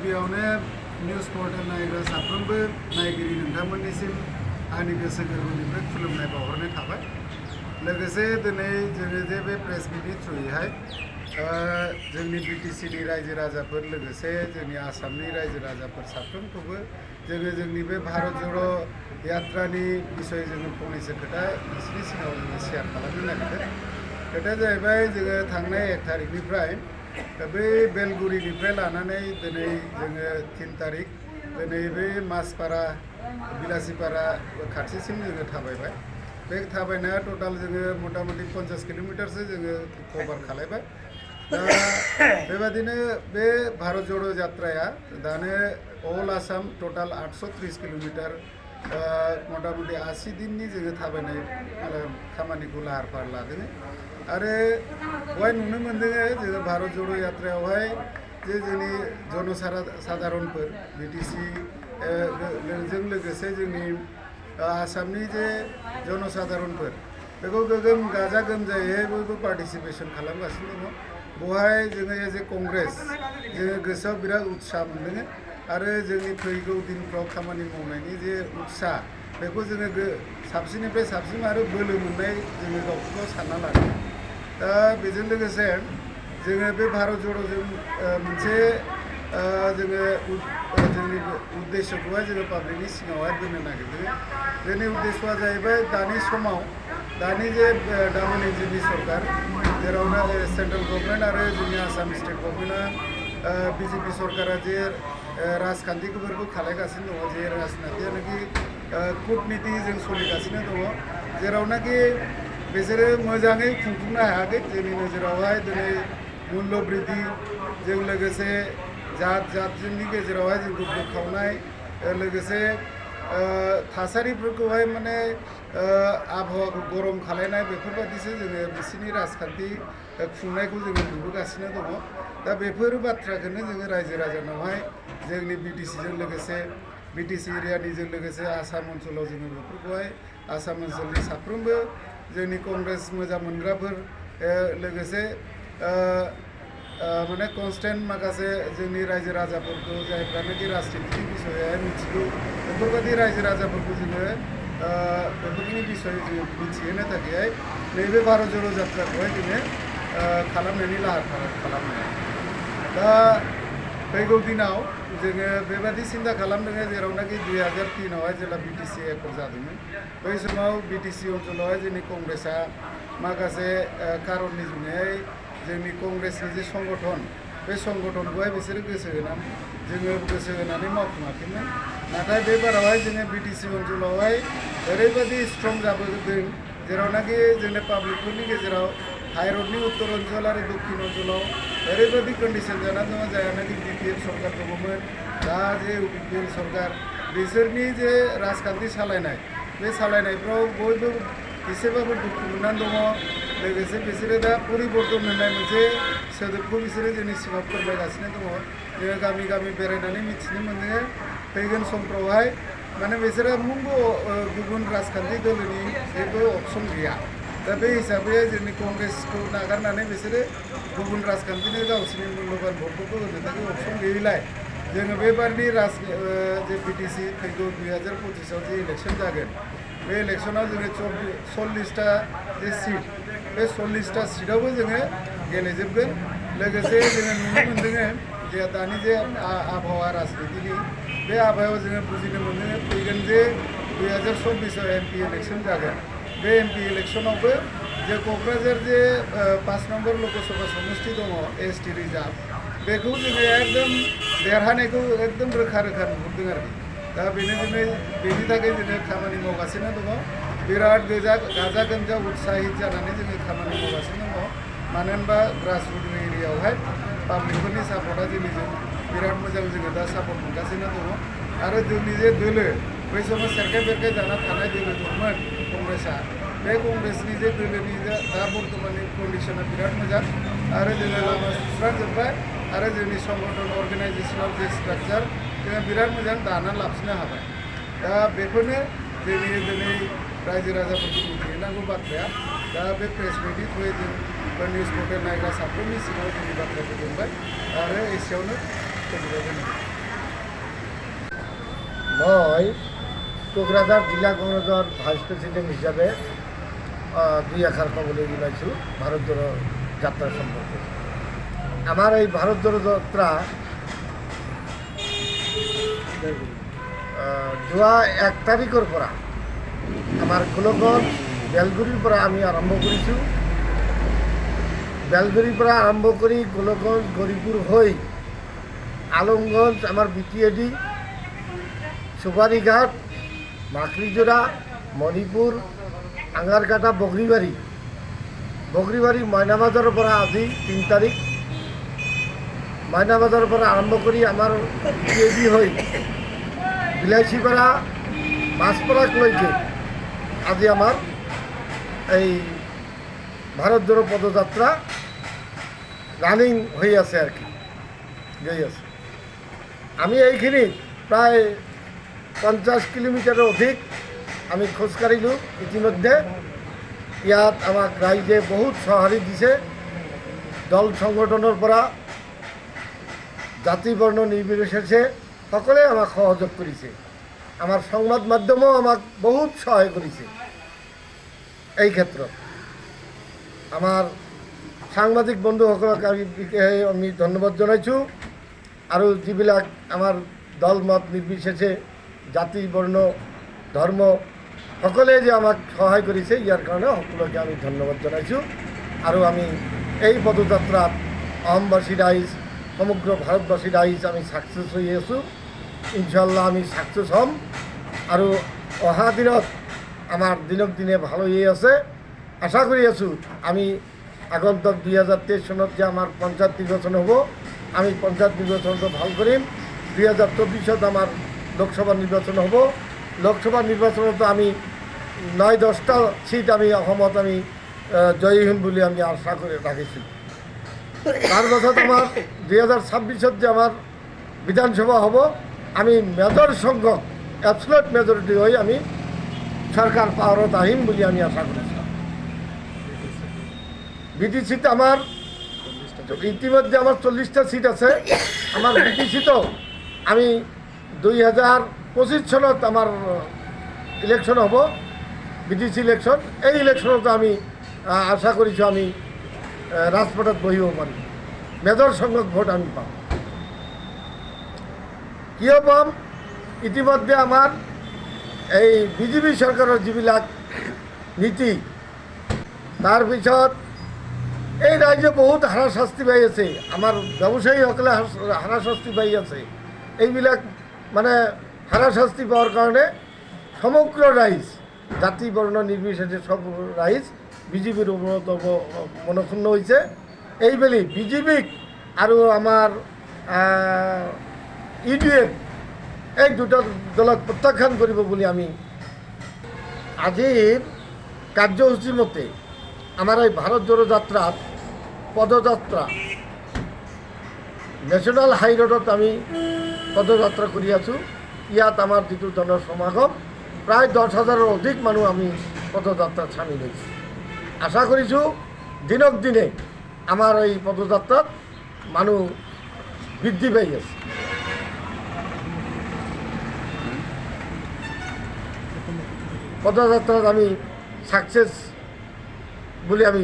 गिबियावनो news portal नायग्रा साफ्रोमबो नायगिरि नोंथांमोननिसिम आंनि गोसो गोरबोनिफ्राय खुलुमनाय बावहरनाय थाबाय। लोगोसे दिनै जोङो जे बे प्रेस मिटनि थ्रुयैहाय जोंनि बिटिसिनि रायजो राजाफोर लोगोसे जोंनि आसामनि रायजो राजाफोर साफ्रोमखौबो जोंनि बे भारत ज'र यात्रानि बिसय जोङो फंनैसो खोथा बिसोरनि सिगाङाव जोङो शेयार खालामनो नागिरदों। खोथाया जाहैबाय जोङो थांनाय 1 तारिखनिफ्राय बै बेलगुरिनिफ्राय लानानै दिनै जोङो 3 तारिख दिनै बै मासपारा बिलासिपारा खाथिसिम जोङो थाबायबाय। बे थाबायनाया टोटाल जोङो मथा मथि 50 किल'मिटारसो जोङो कभार खालामबाय। दा बेबादिनो बे भारत ज'र यात्राया दानो अल आसाम टोटाल 830 किल'मिटार मथा मथि 80 दिननि जोङो थाबायनाय खामानिखौ लाहार फाहार लादों। आरो बेवहाय नुनो मोनदों जोङो भारत ज'र यात्रायावहाय जे जोंनि जनसाधारनफोर बिटिसि जों लोगोसे जोंनि आसामनि जे जनसाधारनफोर बेखौ गोगोम गाजा गोमजायै बयबो पार्टिसिपेसन खालामगासिनो दङ। बेवहाय जोङो एज ए कंग्रेस जोङो गोसोआव बिराद उत्साह मोनदों आरो जोंनि फैगौ दिनफ्राव खामानि मावनायनि जे उत्साह बेखौ जोङो साबसिननिफ्राय साबसिन आरो बोलो मोननाय जोङो गावखौ सानना लादों। दा बेजों लोगोसे जोङो बे भारत ज'रजों मोनसे जोङो जोंनि उद्देश्यखौहाय जोङो पाब्लिकनि सिगाङावहाय दोननो नागिरदों। जोंनि उद्देश्यआ जाहैबाय दानि समाव दानि जे दामानि जोंनि सरकार जेरावनो सेन्ट्रेल गभर्नमेन्ट आरो जोंनि आसाम स्टेट गभर्नमेन्टआ बिजेपि सरकारा जे राजखान्थिफोरखौ खालायगासिनो दङ, जे राजखान्थियानोखि कुटनितिजों सोलिगासिनो दङ, जेरावनाखि बिसोरो मोजाङै खुंफुंनो हायाखै। जोंनि नोजोरावहाय दिनै मुल्य बृद्धिजों लोगोसे जात-जातनि गेजेरावहाय जोंखौ बोखावनाय लोगोसे थासारिफोरखौहाय माने आबहावाखौ गरम खालायनाय बेफोरबायदिसो जोङो बिसोरनि राजखान्थि खुंनायखौ जोङो नुबोगासिनो दङ। दा बेफोर बाथ्राखौनो जोङो रायजो राजानावहाय जोंनि बिटिसिजों लोगोसे बिटिसि एरियानिजों लोगोसे आसाम ओनसोलाव जोङो बेफोरखौहाय आसाम ओनसोलनि साफ्रोमबो जोंनि कंग्रेस मोजां मोनग्राफोर लोगोसे माने कनस्टेन्ट माखासे जोंनि रायजो राजाफोरखौ जायफ्रानोखि राजनितिनि बिसयहाय मिथिगौ बेफोरबायदि रायजो राजाफोरखौ जोङो बेफोरनि बिसय जोङो मिथिहोनो थाखाय नैबे भारत ज'र यात्राखौहाय जोङो खालामनायनि लाहार फाहार खालामनाय। दा फैगौ दिनाव जोङो बेबादि सिन्था खालामदों जेरावनाखि 2003आवहाय जेब्ला बिटिसि एकर्ड जादोंमोन बै समाव बिटिसि ओनसोलावहाय जोंनि कंग्रेसआ माखासे खारननि जुनैहाय जोंनि कंग्रेसनि जे संगठन बे संगठनखौहाय बिसोरो गोसो होनानै मावफुङाखैमोन। नाथाय बे बारावहाय जोङो बिटिसि ओनसोलावहाय ओरैबायदि स्ट्रं जाबोदों जेरावनाखि जोंनि पाब्लिकफोरनि गेजेराव हाइरडनि उत्तर ओनसोल आरो दक्षिण ओनसोलाव ओरैबायदि कन्डिसन जानानै दङ जायनाखि बिपिएल सरकार दङमोन दा जे बिपिएल सरकार बिसोरनि जे राजखान्थि सालायनाय बे सालायनायफ्राव बयबो एसेबाबो दुखु मोननानै दङ। लोगोसे बिसोरो दा परिबर्तन होननाय मोनसे सोदोबखौ बिसोरो जोंनि सिगाङाव फोरमायगासिनो दङ। जोङो गामि गामि बेरायनानै मिथिनो मोन्दों फैगोन समफ्रावहाय माने बिसोरो मोनबो गुबुन राजखान्थि दोलोनि जेबो अपसन गैया। दा बे हिसाबै जोंनि कंग्रेसखौ नागारनानै बिसोरो गुबुन राजखान्थिनि गावसोरनि मुल्यबान भटफोरखौ होनो थाखाय अपसन गैयैलाय जोङो बेबारनि जे बिटिसि फैगौ 2025आव जे इलेक्सन जागोन बे इलेक्सनाव जोङो 40टा जे सिट बे 40टा सिटआवबो जोङो गेलेजोबगोन। लोगोसे जोङो नुनो मोन्दों जे दानि जे आबहावा राजनितिनि बे आबहावायाव जोङो बुजिनो मोन्दों फैगोन जे 2024आव एमपि इलेक्सन जागोन बे एमपि इलेक्सनावबो जे क'क्राझार जे 5 नम्बर लकसभा समस्ति दङ एसटि रिजार्भ बेखौ जोङो एकदम देरहानायखौ एकदम रोखा रोखा नुहुरदों आरोखि। दा बेनि थाखाय जोङो खामानि मावगासिनो दङ। बिराद गाजा गोमजा उत्साहित जानानै जोङो खामानि मावगासिनो दङ। मानो होनबा ग्रासरुट एरियायावहाय पाब्लिकफोरनि सापर्टआ जोंनिजों बिराद मोजां जोङो दा सापर्ट मोनगासिनो दङ। आरो जोंनि जे दोलो बै समाव सेरखाय बेरखाय जाना थानाय दोलो दंमोन कंग्रेसआ बे कंग्रेसनि जे दोलोनि दा बर्थमाननि कन्डिसना बिराद मोजां आरो जोङो लामा सुस्रांजोब्बाय आरो जोंनि संगठन अर्गेनाइजेसनाव जे स्ट्राक्चार जोङो बिराद मोजां दानानै लाफिननो हाबाय। दा बेफोरनो जोंनि दिनै रायजो राजाफोरखौ मिथिहोनांगौ बाथ्राया। दा बे प्रेस मिटनि थ्रुयै जों निउज पर्टेल नायग्रा साफ्रोमनि सिगाङाव जोंनि बाथ्राखौ बुंबाय आरो एसेयावनो फोजोबबाय। মই কোকৰাঝাৰ জিলা কংগ্ৰেছৰ ভাইচ প্ৰেচিডেণ্ট হিচাপে দুই এষাৰ ক'বলৈ ওলাইছোঁ ভাৰত জোড়ো যাত্ৰা সম্পৰ্কে। আমাৰ এই ভাৰত জোড়ো যাত্ৰা যোৱা 1 তাৰিখৰ পৰা আমাৰ গোলকগঞ্জ বেলগুৰিৰ পৰা আমি আৰম্ভ কৰিছোঁ। বেলগুৰিৰ পৰা আৰম্ভ কৰি গোলকগঞ্জ গৌৰীপুৰ হৈ আলমগঞ্জ আমাৰ BTAD, সুপাৰীঘাট, মাকৰিজোৰা, মণিপুৰ, আঙাৰকাটা, বগৰীবাৰী মইনাবাজাৰৰ পৰা আজি 3 তাৰিখ মইনাবাজাৰৰ পৰা আৰম্ভ কৰি আমাৰ BTAD হৈ বিলাসীপাৰা মাছপৰাকলৈকে আজি আমাৰ এই ভাৰত জোড়ো পদযাত্ৰা রানিং হয়ে আছে আর কি গৈ আছে। আমি এইখিনি প্রায় 50 কিলোমিটারের অধিক আমি খোজকাঢ়িলোঁ ইতিমধ্যে। ইয়াত আমাক রাইজে বহুত সঁহাৰি দিছে। দল সংগঠনৰ পৰা জাতি বৰ্ণ নিৰ্বিশেষে সকলোৱে আমাক সহযোগ কৰিছে। আমাৰ সংবাদ মাধ্যমেও আমাক বহুত সহায় কৰিছে। এই ক্ষেত্ৰত আমাৰ সাংবাদিক বন্ধুসকলক আমি ধন্যবাদ জনাইছোঁ। আৰু যিবিলাক আমাৰ দল মত নিৰ্বিশেষে জাতি বৰ্ণ ধৰ্ম সকলোৱে যে আমাক সহায় কৰিছে ইয়াৰ কাৰণে সকলোকে আমি ধন্যবাদ জনাইছোঁ। আৰু আমি এই পদযাত্ৰাত অসমবাসী ৰাইজ সমগ্ৰ ভাৰতবাসী ৰাইজ আমি ছাকচেছ হৈ আছোঁ। ইনশাল্লাহ আমি ছাকচেছ হ'ম। আৰু অহা দিনত আমাৰ দিনক দিনে ভাল হৈ আছে। আশা কৰি আছোঁ আমি আগন্তুক 2023 চনত যে আমাৰ পঞ্চায়ত নিৰ্বাচন হ'ব, আমি পঞ্চায়ত নিৰ্বাচনটো ভাল কৰিম। 2024 আমাৰ লোকসভা নিৰ্বাচন হ'ব। লোকসভা নিৰ্বাচনতো আমি 9-10টা সিট আমি অসমত আমি জয়ী হ'ম বুলি আমি আশা কৰি ৰাখিছোঁ। তাৰ পাছত আমাৰ 2026 যে আমাৰ বিধানসভা হ'ব, আমি মেজৰ সংখ্যক এবছলুট মেজৰিটি হৈ আমি চৰকাৰ পাৱাৰত আহিম বুলি আমি আশা কৰিছোঁ। BTCত আমাৰ ইতিমধ্যে আমাৰ 40টা সিট আছে। আমাৰ BTCতো আমি 2025 চনত আমাৰ ইলেকশ্যন হ'ব, BTC ইলেকশ্যন। এই ইলেকশ্যনতো আমি আশা কৰিছোঁ আমি ৰাজপথত বহিব পাৰিম। মেজৰ সংখ্যক ভোট আমি পাম। কিয় পাম? ইতিমধ্যে আমাৰ এই বিজেপি চৰকাৰৰ যিবিলাক নীতি, তাৰপিছত এই ৰাজ্যে বহুত হাৰাশাস্তি পাই আছে। আমাৰ ব্যৱসায়ীসকলে হাৰাশাস্তি পাই আছে। এইবিলাক মানে হাৰাশাস্তি পোৱাৰ কাৰণে সমগ্ৰ ৰাইজ জাতি বৰ্ণ নিৰ্বিশেষে সব ৰাইজ বিজেপিৰ ওপৰত মনক্ষুণ্ণ হৈছে। এইবেলি বিজেপিক আৰু আমাৰ UDF এই দুটা দলক প্ৰত্যাখ্যান কৰিব বুলি আমি আজিৰ কাৰ্যসূচী মতে আমাৰ এই ভাৰত জোড়ো যাত্ৰাত পদযাত্ৰা ন্যাশনাল হাই ৰোডত আমি পদযাত্ৰা কৰি আছোঁ। ইয়াত আমাৰ যিটো জনসমাগম প্ৰায় 10,000ৰ অধিক মানুহ আমি পদযাত্ৰাত চামিল হৈছোঁ। আশা কৰিছোঁ দিনক দিনে আমাৰ এই পদযাত্ৰাত মানুহ বৃদ্ধি পাই আছে। পদযাত্ৰাত আমি ছাকচেছ বুলি আমি